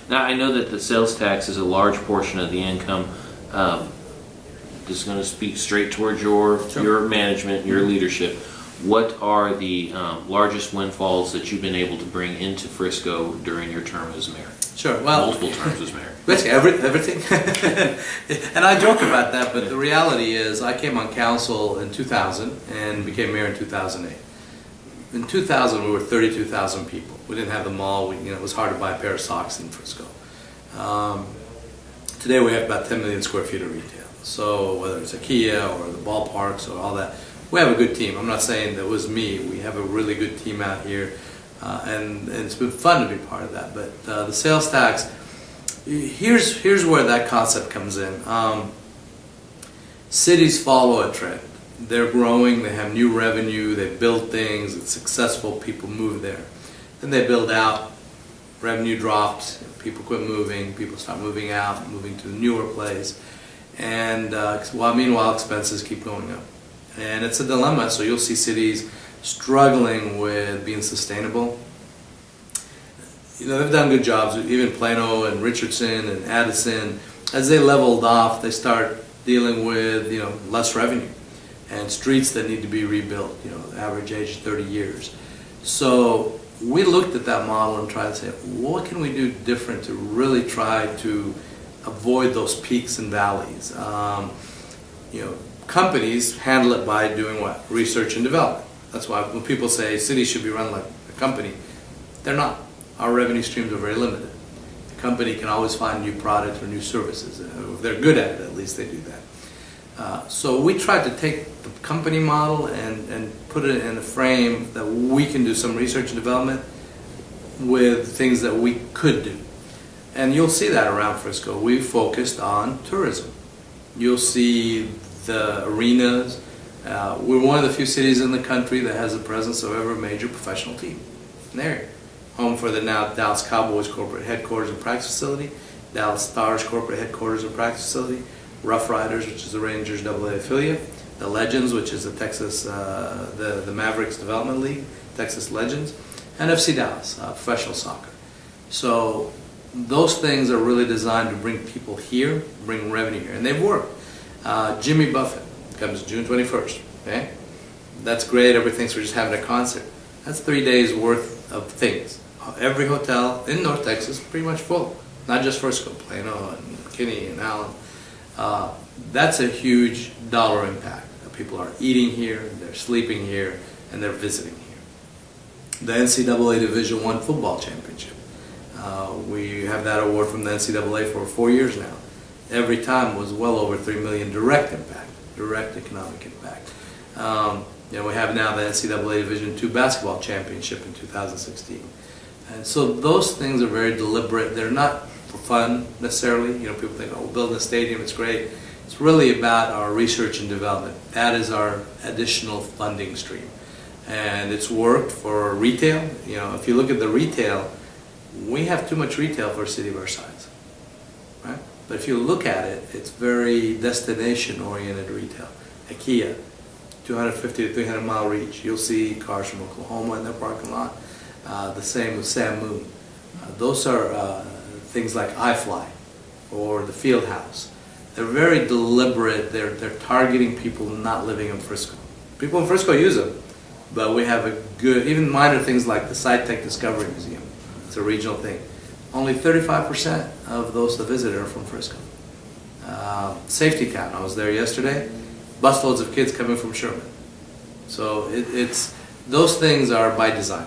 Now, I know that the sales tax is a large portion of the income. Just going to speak straight towards your management, your leadership. What are the largest windfalls that you've been able to bring into Frisco during your term as mayor? Sure. Well, multiple terms as mayor. Basically everything. And I joke about that, but the reality is I came on council in 2000 and became mayor in 2008. In 2000, we were 32,000 people. We didn't have the mall. It was hard to buy a pair of socks in Frisco. Today we have about 10 million square feet of retail. So whether it's IKEA or the ballparks or all that, we have a good team. I'm not saying that it was me. We have a really good team out here, and it's been fun to be part of that. But the sales tax, here's where that concept comes in. Cities follow a trend. They're growing, they have new revenue, they build things, it's successful, people move there. Then they build out, revenue drops, people quit moving, people start moving out, moving to a newer place. And meanwhile, expenses keep going up. And it's a dilemma, so you'll see cities struggling with being sustainable. They've done good jobs, even Plano and Richardson and Addison. As they leveled off, they start dealing with, less revenue and streets that need to be rebuilt, average age 30 years. So we looked at that model and tried to say, what can we do different to really try to avoid those peaks and valleys? Companies handle it by doing what? Research and development. That's why when people say cities should be run like a company, they're not. Our revenue streams are very limited. The company can always find new products or new services. If they're good at it, at least they do that. So we tried to take the company model and put it in a frame that we can do some research and development with things that we could do. And you'll see that around Frisco. We focused on tourism. You'll see the arenas. We're one of the few cities in the country that has the presence of every major professional team in the area. Home for the now Dallas Cowboys corporate headquarters and practice facility, Dallas Stars corporate headquarters and practice facility, Rough Riders, which is the Rangers AA affiliate, the Legends, which is the Texas, the Mavericks Development League, Texas Legends, and FC Dallas, professional soccer. So those things are really designed to bring people here, bring revenue here, and they've worked. Jimmy Buffett comes June 21st, okay? That's great, everybody thinks we're just having a concert. That's 3 days worth of things. Every hotel in North Texas pretty much full, not just Frisco, Plano and McKinney and Allen. That's a huge dollar impact. People are eating here, they're sleeping here, and they're visiting here. The NCAA Division I football championship. We have that award from the NCAA for 4 years now. Every time was well over $3 million direct impact, direct economic impact. We have now the NCAA Division II basketball championship in 2016. And so those things are very deliberate. They're not for fun necessarily. People think, oh, building a stadium, it's great. It's really about our research and development. That is our additional funding stream. And it's worked for retail. If you look at the retail, we have too much retail for a city of our size, right? But if you look at it, it's very destination-oriented retail. IKEA, 250 to 300 mile reach. You'll see cars from Oklahoma in their parking lot. The same with Sam Moon. Those are things like iFly or the Field House. They're very deliberate. They're targeting people not living in Frisco. People in Frisco use them, but we have a good, even minor things like the SciTech Discovery Museum. It's a regional thing. Only 35% of those that visit are from Frisco. Safety Town, I was there yesterday. Busloads of kids coming from Sherman. So those things are by design.